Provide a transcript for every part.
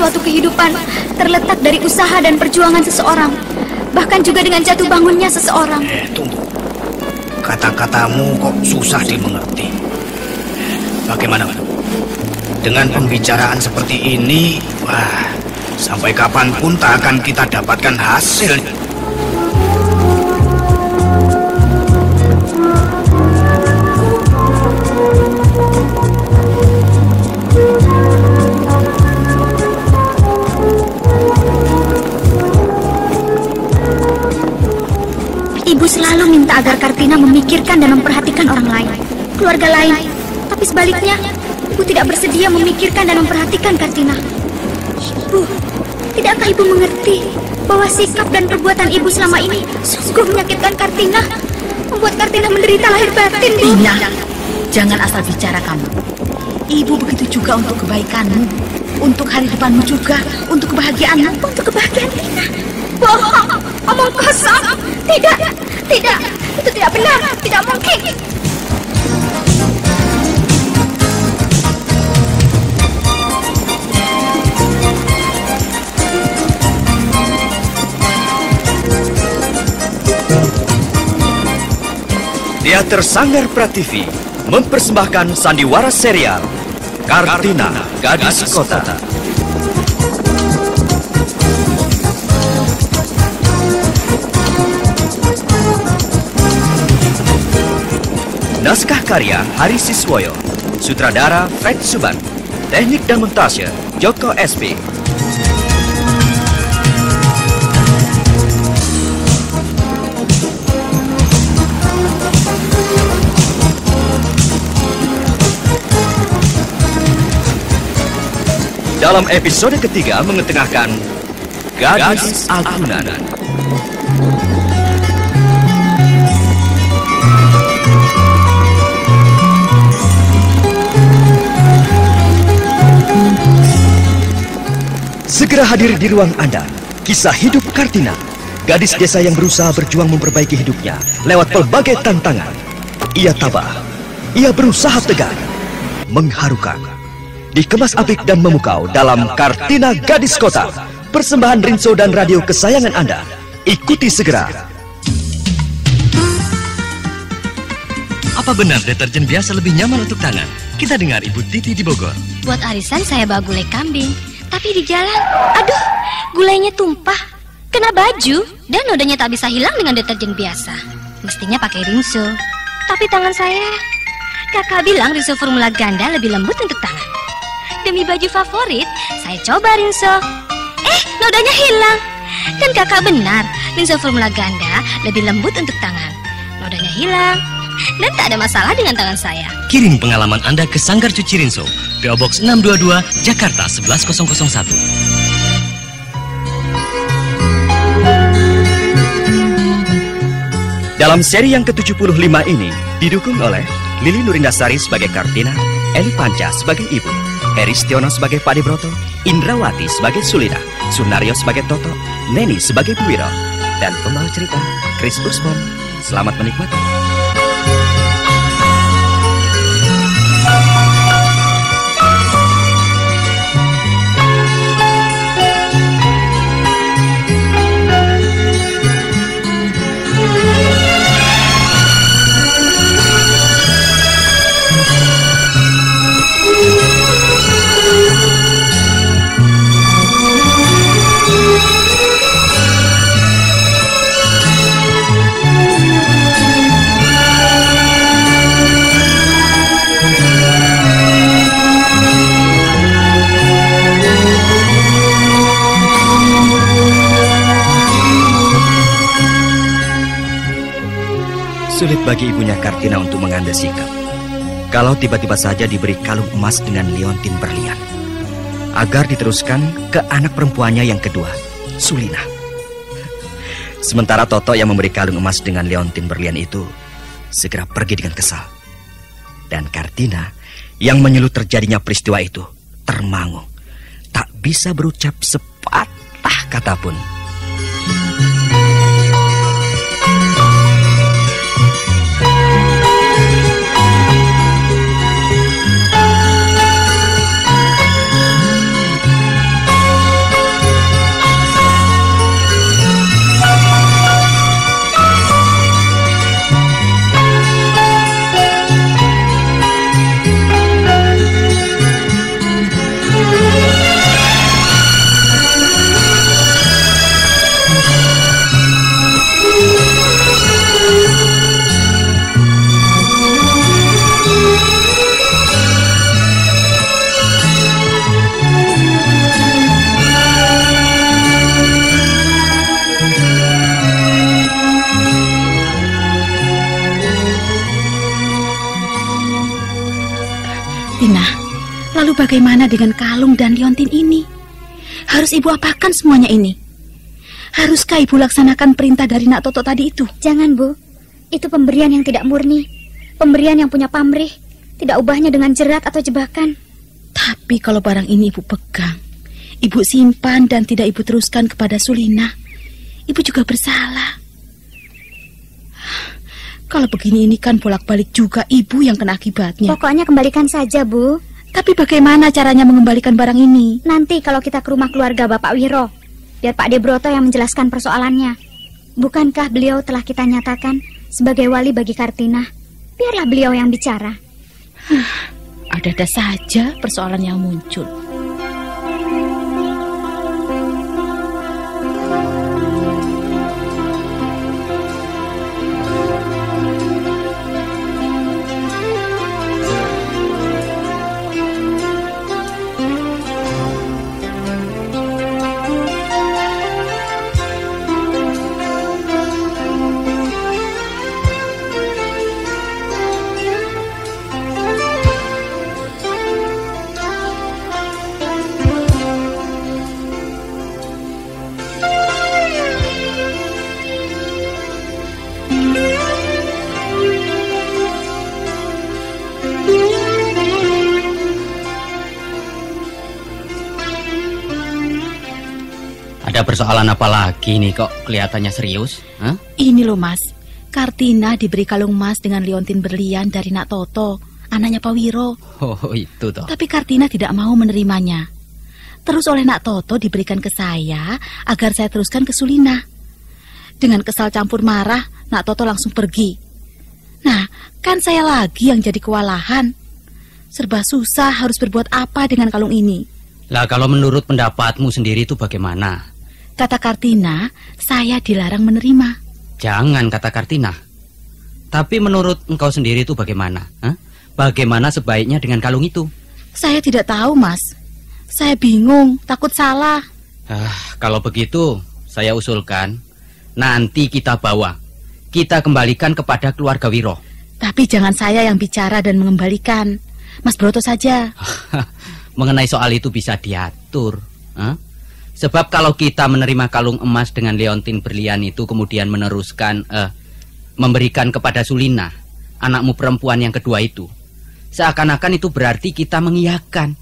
suatu kehidupan terletak dari usaha dan perjuangan seseorang, bahkan juga dengan jatuh bangunnya seseorang. Tunggu. Kata-katamu kok susah dimengerti. Bagaimana? Dengan pembicaraan seperti ini, sampai kapanpun tak akan kita dapatkan hasil. Ibu selalu minta agar Kartina memikirkan dan memperhatikan orang lain, keluarga lain. Tapi sebaliknya, Ibu tidak bersedia memikirkan dan memperhatikan Kartina. Ibu, tidakkah Ibu mengerti bahwa sikap dan perbuatan Ibu selama ini sungguh menyakitkan Kartina, membuat Kartina menderita lahir batin, Bu? Tina, jangan asal bicara kamu. Ibu begitu juga untuk kebaikanmu, untuk hari depanmu juga, untuk kebahagiaanmu. Untuk kebahagiaan Tina? Bohong, omong kosong. Tidak, itu tidak benar, tidak mungkin. Teater Sanggar Prativi mempersembahkan sandiwara serial Kartina, Gadis Kota. Naskah karya Hari Siswoyo, sutradara Fred Suban, teknik dan montase Joko SP. Dalam episode ketiga mengetengahkan Gadis Agunan. Segera hadir di ruang Anda, kisah hidup Kartina, gadis desa yang berusaha berjuang memperbaiki hidupnya lewat pelbagai tantangan. Ia tabah, ia berusaha tegar, mengharukan, dikemas apik dan memukau dalam Kartina Gadis Kota, persembahan Rinso dan radio kesayangan Anda. Ikuti segera. Apa benar deterjen biasa lebih nyaman untuk tangan? Kita dengar Ibu Titi di Bogor. Buat arisan saya bawa gulai kambing, tapi di jalan, aduh, gulainya tumpah, kena baju, dan nodanya tak bisa hilang dengan deterjen biasa. Mestinya pakai Rinso, tapi tangan saya, kakak bilang Rinso formula ganda lebih lembut untuk tangan. Demi baju favorit, saya coba Rinso. Nodanya hilang. Dan kakak benar, Rinso formula ganda lebih lembut untuk tangan. Nodanya hilang, dan tak ada masalah dengan tangan saya. Kirim pengalaman Anda ke Sanggar Cuci Rinso, PO Box 622, Jakarta 11001. Dalam seri yang ke-75 ini didukung oleh Lili Nurindasari sebagai Kartina, Eli Panca sebagai Ibu, Heri Stiono sebagai Pak Dibroto, Indrawati sebagai Sulina, Sunario sebagai Toto, Neni sebagai Bu Wiro, dan pembawa cerita Chris Usbon. Selamat menikmati. Sulit bagi ibunya Kartina untuk mengambil sikap kalau tiba-tiba saja diberi kalung emas dengan liontin berlian, agar diteruskan ke anak perempuannya yang kedua, Sulina. Sementara Toto yang memberi kalung emas dengan liontin berlian itu segera pergi dengan kesal. Dan Kartina yang menyulut terjadinya peristiwa itu termangu, tak bisa berucap sepatah kata pun. Kartina, lalu bagaimana dengan kalung dan liontin ini? Harus ibu apakan semuanya ini? Haruskah ibu laksanakan perintah dari Nak Toto tadi itu? Jangan, Bu. Itu pemberian yang tidak murni. Pemberian yang punya pamrih. Tidak ubahnya dengan jerat atau jebakan. Tapi kalau barang ini ibu pegang, ibu simpan dan tidak ibu teruskan kepada Sulina, ibu juga bersalah. Kalau begini ini kan bolak-balik juga ibu yang kena akibatnya. Pokoknya kembalikan saja, Bu. Tapi bagaimana caranya mengembalikan barang ini? Nanti kalau kita ke rumah keluarga Bapak Wiro, biar Pak Debroto yang menjelaskan persoalannya. Bukankah beliau telah kita nyatakan sebagai wali bagi Kartina? Biarlah beliau yang bicara. Ada-ada saja persoalan yang muncul. Ada persoalan apa lagi nih kok kelihatannya serius? Hah? Ini loh Mas, Kartina diberi kalung emas dengan liontin berlian dari Nak Toto, anaknya Pak Wiro. Oh itu toh. Tapi Kartina tidak mau menerimanya. Terus oleh Nak Toto diberikan ke saya agar saya teruskan ke Sulina. Dengan kesal campur marah, Nak Toto langsung pergi. Nah, kan saya lagi yang jadi kewalahan. Serba susah harus berbuat apa dengan kalung ini. Lah kalau menurut pendapatmu sendiri itu bagaimana? Kata Kartina, saya dilarang menerima. Jangan kata Kartina. Tapi menurut engkau sendiri itu bagaimana? Hah? Bagaimana sebaiknya dengan kalung itu? Saya tidak tahu, Mas. Saya bingung, takut salah. Kalau begitu, saya usulkan nanti kita bawa. Kita kembalikan kepada keluarga Wiro. Tapi jangan saya yang bicara dan mengembalikan. Mas Broto saja. Mengenai soal itu bisa diatur. Sebab kalau kita menerima kalung emas dengan liontin berlian itu kemudian meneruskan memberikan kepada Sulina, anakmu perempuan yang kedua itu, seakan-akan itu berarti kita mengiyakan,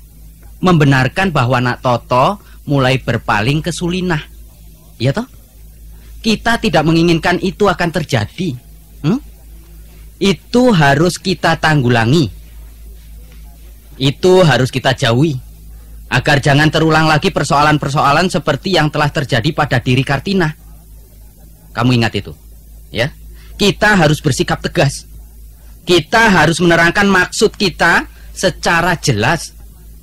membenarkan bahwa Nak Toto mulai berpaling ke Sulina. Iya toh? Kita tidak menginginkan itu akan terjadi. Itu harus kita tanggulangi. Itu harus kita jauhi. Agar jangan terulang lagi persoalan-persoalan seperti yang telah terjadi pada diri Kartina. Kamu ingat itu, ya? Kita harus bersikap tegas. Kita harus menerangkan maksud kita secara jelas.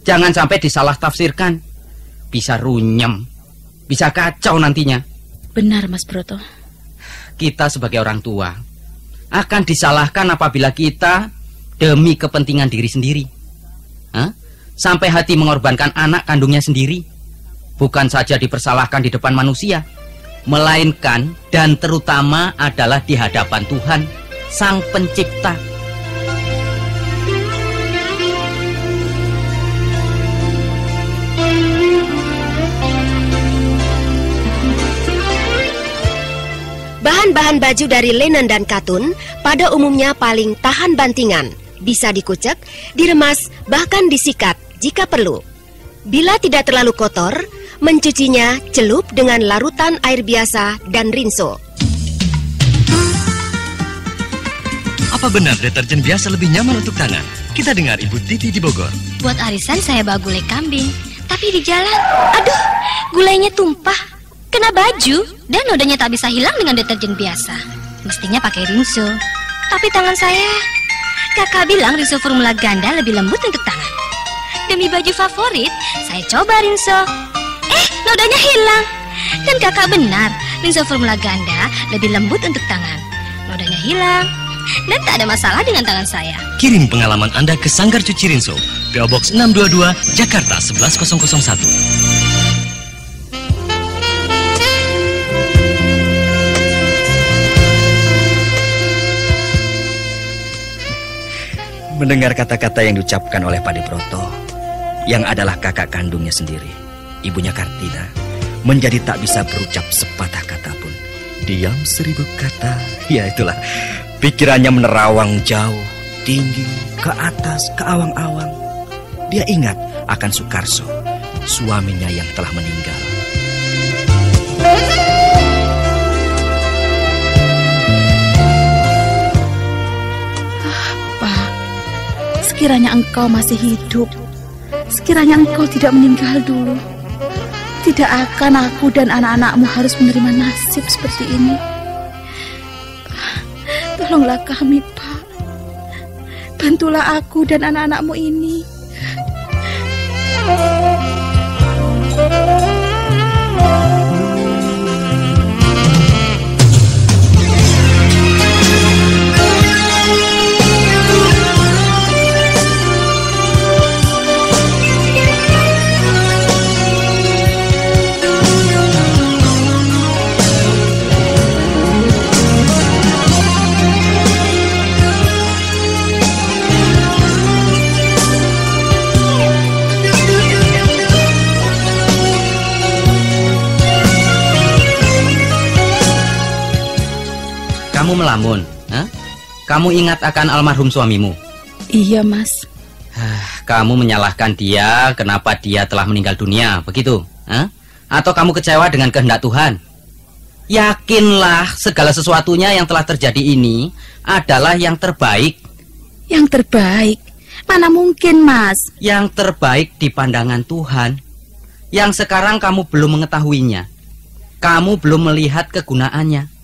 Jangan sampai disalah tafsirkan. Bisa runyem, bisa kacau nantinya. Benar, Mas Broto. Kita sebagai orang tua akan disalahkan apabila kita demi kepentingan diri sendiri, sampai hati mengorbankan anak kandungnya sendiri. Bukan saja dipersalahkan di depan manusia, melainkan dan terutama adalah di hadapan Tuhan, Sang Pencipta. Bahan-bahan baju dari linen dan katun pada umumnya paling tahan bantingan, bisa dikucek, diremas, bahkan disikat jika perlu. Bila tidak terlalu kotor, mencucinya celup dengan larutan air biasa dan rinso. Apa benar deterjen biasa lebih nyaman untuk tangan? Kita dengar Ibu Titi di Bogor. Buat arisan saya bawa gulai kambing, tapi di jalan, aduh, gulainya tumpah, kena baju, dan nodanya tak bisa hilang dengan deterjen biasa. Mestinya pakai rinso, tapi tangan saya, kakak bilang rinso formula ganda lebih lembut untuk tangan. Demi baju favorit, saya coba rinso. Nodanya hilang. Dan kakak benar, rinso formula ganda lebih lembut untuk tangan. Nodanya hilang, dan tak ada masalah dengan tangan saya. Kirim pengalaman Anda ke Sanggar Cuci Rinso, PO Box 622, Jakarta 11001. Mendengar kata-kata yang diucapkan oleh Padibroto, yang adalah kakak kandungnya sendiri, ibunya Kartina, menjadi tak bisa berucap sepatah kata pun. Diam 1000 kata, ya itulah. Pikirannya menerawang jauh, tinggi, ke atas, ke awang-awang. Dia ingat akan Sukarso, suaminya yang telah meninggal. Pak, sekiranya engkau masih hidup, sekiranya engkau tidak meninggal dulu, tidak akan aku dan anak-anakmu harus menerima nasib seperti ini. Tolonglah kami, Pak. Bantulah aku dan anak-anakmu ini. Kamu melamun? Kamu ingat akan almarhum suamimu? Iya, Mas. Kamu menyalahkan dia kenapa dia telah meninggal dunia, begitu? Atau kamu kecewa dengan kehendak Tuhan? Yakinlah segala sesuatunya yang telah terjadi ini adalah yang terbaik. Yang terbaik? Mana mungkin, Mas? Yang terbaik di pandangan Tuhan. Yang sekarang kamu belum mengetahuinya. Kamu belum melihat kegunaannya.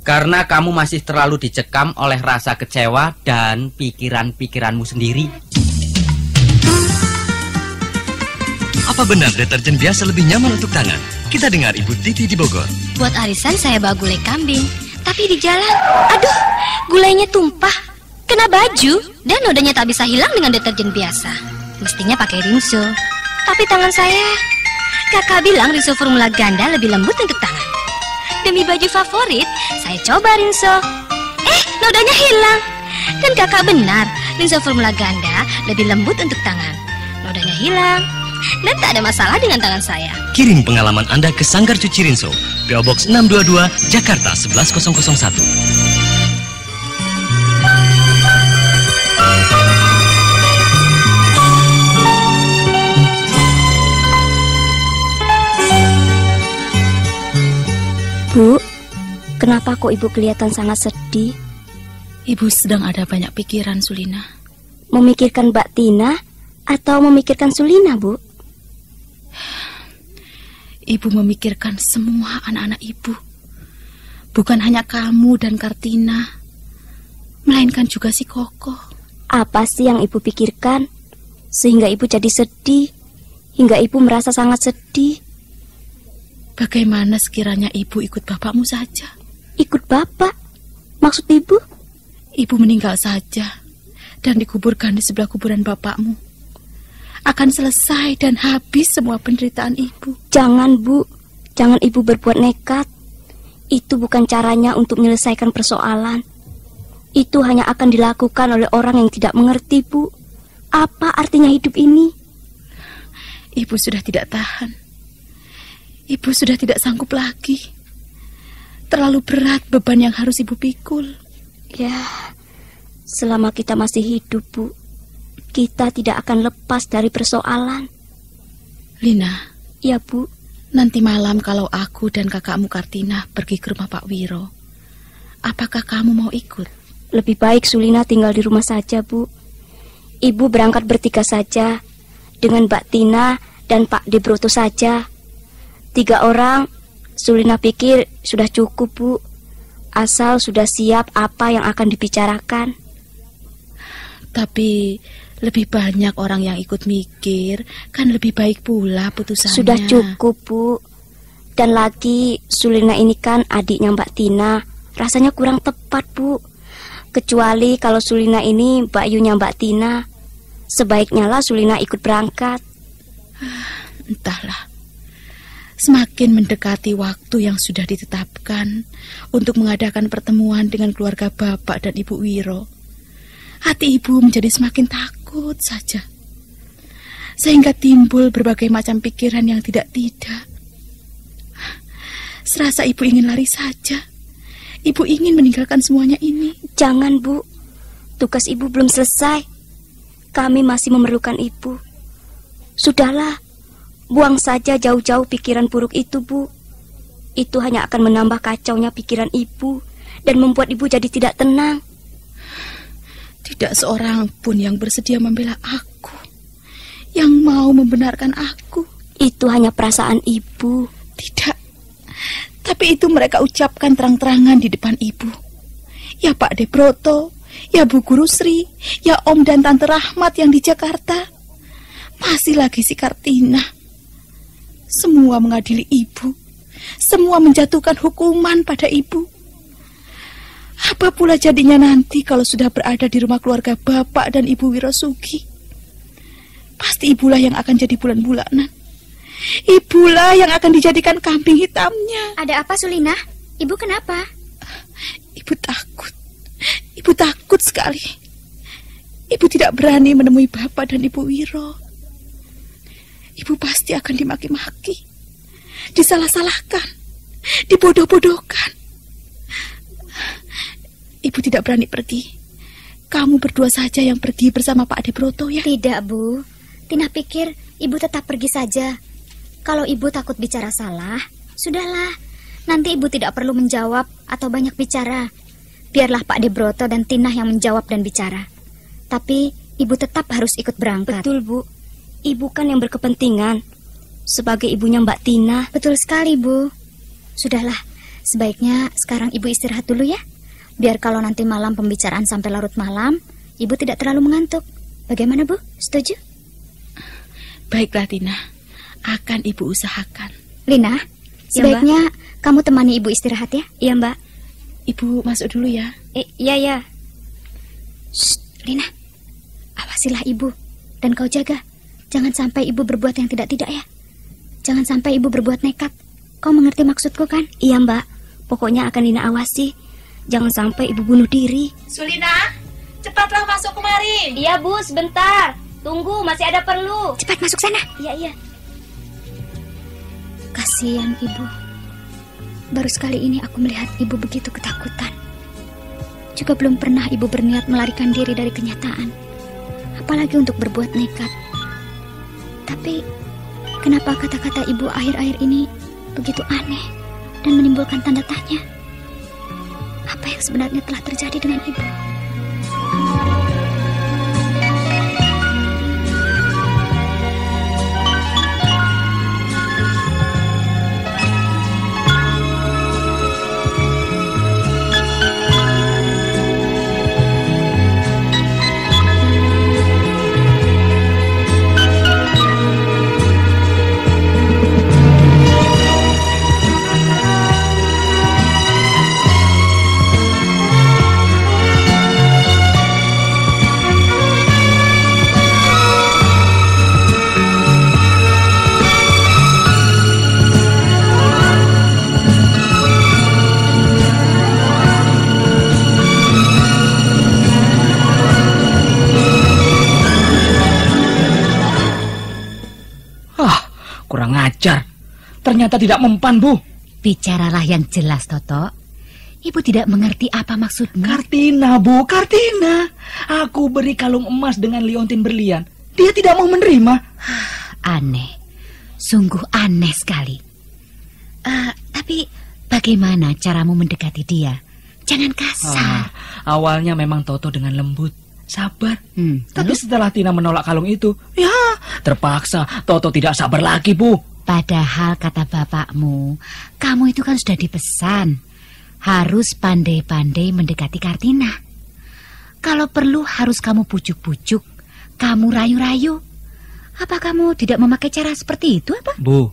Karena kamu masih terlalu dicekam oleh rasa kecewa dan pikiran-pikiranmu sendiri. Apa benar deterjen biasa lebih nyaman untuk tangan? Kita dengar Ibu Titi di Bogor. Buat arisan saya bawa gulai kambing, tapi di jalan, aduh, gulainya tumpah, kena baju, dan nodanya tak bisa hilang dengan deterjen biasa. Mestinya pakai rinso, tapi tangan saya, kakak bilang rinso formula ganda lebih lembut untuk tangan. Demi baju favorit, saya coba rinso. Nodanya hilang. Dan kakak benar, rinso formula ganda lebih lembut untuk tangan. Nodanya hilang, dan tak ada masalah dengan tangan saya. Kirim pengalaman Anda ke Sanggar Cuci Rinso, PO Box 622, Jakarta 11001. Bu, kenapa kok ibu kelihatan sangat sedih? Ibu sedang ada banyak pikiran, Sulina. Memikirkan Mbak Tina atau memikirkan Sulina, Bu? Ibu memikirkan semua anak-anak ibu. Bukan hanya kamu dan Kartina, melainkan juga si Koko. Apa sih yang ibu pikirkan sehingga ibu jadi sedih, hingga ibu merasa sangat sedih? Bagaimana sekiranya ibu ikut bapakmu saja? Ikut bapak? Maksud ibu? Ibu meninggal saja dan dikuburkan di sebelah kuburan bapakmu. Akan selesai dan habis semua penderitaan ibu. Jangan, Bu. Jangan ibu berbuat nekat. Itu bukan caranya untuk menyelesaikan persoalan. Itu hanya akan dilakukan oleh orang yang tidak mengerti, Bu. Apa artinya hidup ini? Ibu sudah tidak tahan. Ibu sudah tidak sanggup lagi. Terlalu berat beban yang harus ibu pikul. Ya, selama kita masih hidup, Bu, kita tidak akan lepas dari persoalan. Lina. Ya, Bu. Nanti malam kalau aku dan kakakmu Kartina pergi ke rumah Pak Wiro, apakah kamu mau ikut? Lebih baik Sulina tinggal di rumah saja, Bu. Ibu berangkat bertiga saja, dengan Mbak Tina dan Pak Debroto saja. 3 orang, Sulina pikir sudah cukup, Bu. Asal sudah siap apa yang akan dibicarakan. Tapi lebih banyak orang yang ikut mikir, kan lebih baik pula putusannya. Sudah cukup, Bu. Dan lagi, Sulina ini kan adiknya Mbak Tina. Rasanya kurang tepat, Bu. Kecuali kalau Sulina ini bayunya Mbak Tina. Sebaiknya lah Sulina ikut berangkat. Entahlah. Semakin mendekati waktu yang sudah ditetapkan untuk mengadakan pertemuan dengan keluarga Bapak dan Ibu Wiro, hati ibu menjadi semakin takut saja. Sehingga timbul berbagai macam pikiran yang tidak-tidak. Serasa ibu ingin lari saja. Ibu ingin meninggalkan semuanya ini. Jangan, Bu. Tugas ibu belum selesai. Kami masih memerlukan ibu. Sudahlah, buang saja jauh-jauh pikiran buruk itu, Bu. Itu hanya akan menambah kacaunya pikiran ibu dan membuat ibu jadi tidak tenang. Tidak seorang pun yang bersedia membela aku, yang mau membenarkan aku. Itu hanya perasaan ibu. Tidak, tapi itu mereka ucapkan terang-terangan di depan ibu. Ya Pak Debroto, ya Bu Guru Sri, ya Om dan Tante Rahmat yang di Jakarta. Masih lagi si Kartina. Semua mengadili ibu. Semua menjatuhkan hukuman pada ibu. Apa pula jadinya nanti kalau sudah berada di rumah keluarga Bapak dan Ibu Wirosugi? Pasti ibulah yang akan jadi bulan-bulanan. Ibulah yang akan dijadikan kambing hitamnya. Ada apa, Sulina? Ibu kenapa? Ibu takut. Ibu takut sekali. Ibu tidak berani menemui Bapak dan Ibu Wiro. Ibu pasti akan dimaki-maki, disalah-salahkan, dibodoh-bodohkan. Ibu tidak berani pergi. Kamu berdua saja yang pergi bersama Pak Debroto ya? Tidak, Bu. Tina pikir ibu tetap pergi saja. Kalau ibu takut bicara salah, sudahlah. Nanti ibu tidak perlu menjawab atau banyak bicara. Biarlah Pak Debroto dan Tina yang menjawab dan bicara. Tapi ibu tetap harus ikut berangkat. Betul, Bu. Ibu kan yang berkepentingan sebagai ibunya Mbak Tina. Betul sekali, Bu. Sudahlah, sebaiknya sekarang ibu istirahat dulu ya. Biar kalau nanti malam pembicaraan sampai larut malam, ibu tidak terlalu mengantuk. Bagaimana, Bu? Setuju? Baiklah, Tina. Akan ibu usahakan. Lina, sebaiknya kamu temani ibu istirahat ya? Iya, Mbak. Ibu masuk dulu ya. Iya. Shh, Lina. Awasilah ibu. Dan kau jaga. Jangan sampai ibu berbuat yang tidak-tidak ya. Jangan sampai ibu berbuat nekat. Kau mengerti maksudku kan? Iya, Mbak. Pokoknya akan Lina awasi. Jangan sampai ibu bunuh diri. Sulina, cepatlah masuk kemari. Iya, Bu, sebentar. Tunggu, masih ada perlu. Cepat masuk sana. Iya. Kasihan ibu. Baru sekali ini aku melihat ibu begitu ketakutan. Juga belum pernah ibu berniat melarikan diri dari kenyataan. Apalagi untuk berbuat nekat. Tapi kenapa kata-kata ibu akhir-akhir ini begitu aneh dan menimbulkan tanda tanya? Apa yang sebenarnya telah terjadi dengan ibu? Kurang ajar. Ternyata tidak mempan, Bu. Bicaralah yang jelas, Toto. Ibu tidak mengerti apa maksudmu. Kartina, Bu, Kartina. Aku beri kalung emas dengan liontin berlian. Dia tidak mau menerima. Aneh. Sungguh aneh sekali. Tapi bagaimana caramu mendekati dia? Jangan kasar. Awalnya memang Toto dengan lembut, sabar. Tapi setelah Tina menolak kalung itu, ya terpaksa Toto tidak sabar lagi, Bu. Padahal kata bapakmu, kamu itu kan sudah dipesan harus pandai-pandai mendekati Kartina. Kalau perlu harus kamu pujuk-pujuk, kamu rayu-rayu. Apa kamu tidak memakai cara seperti itu, apa? Bu,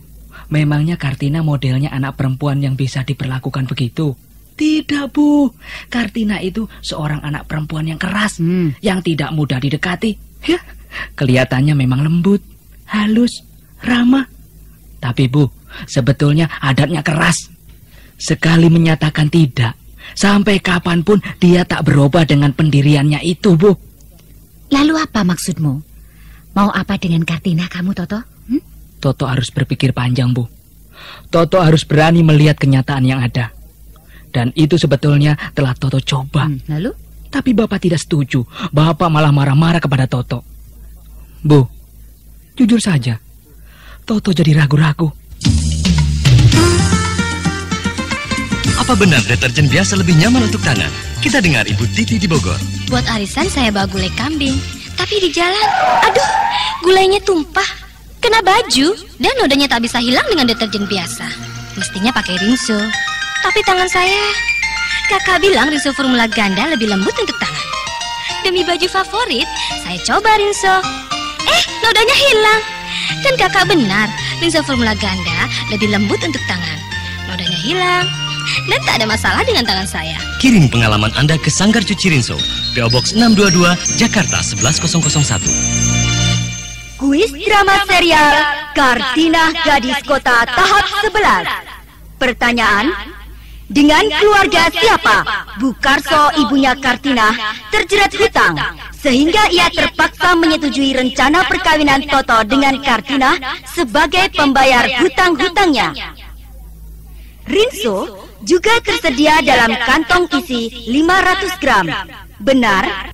memangnya Kartina modelnya anak perempuan yang bisa diperlakukan begitu? Tidak, Bu. Kartina itu seorang anak perempuan yang keras, yang tidak mudah didekati. Ya, kelihatannya memang lembut, halus, ramah. Tapi, Bu, sebetulnya adatnya keras. Sekali menyatakan tidak, sampai kapanpun dia tak berubah dengan pendiriannya itu, Bu. Lalu apa maksudmu? Mau apa dengan Kartina kamu, Toto? Toto harus berpikir panjang, Bu. Toto harus berani melihat kenyataan yang ada. Dan itu sebetulnya telah Toto coba. Lalu? Tapi Bapak tidak setuju. Bapak malah marah-marah kepada Toto. Bu, jujur saja, Toto jadi ragu-ragu. Apa benar deterjen biasa lebih nyaman untuk tangan? Kita dengar Ibu Titi di Bogor. Buat arisan saya bawa gulai kambing, tapi di jalan, aduh, gulainya tumpah, kena baju, dan nodanya tak bisa hilang dengan deterjen biasa. Mestinya pakai rinso, tapi tangan saya, kakak bilang rinso formula ganda lebih lembut untuk tangan. Demi baju favorit, saya coba rinso. Nodanya hilang. Dan kakak benar, rinso formula ganda lebih lembut untuk tangan. Nodanya hilang. Dan tak ada masalah dengan tangan saya. Kirim pengalaman Anda ke Sanggar Cuci Rinso, PO Box 622, Jakarta 11001. Kuis drama serial Kartina Gadis Kota tahap 11. Pertanyaan: dengan keluarga siapa Bu Karso, ibunya Kartina, terjerat hutang sehingga ia terpaksa menyetujui rencana perkawinan Toto dengan Kartina sebagai pembayar hutang-hutangnya? Rinso juga tersedia dalam kantong isi 500 gram. Benar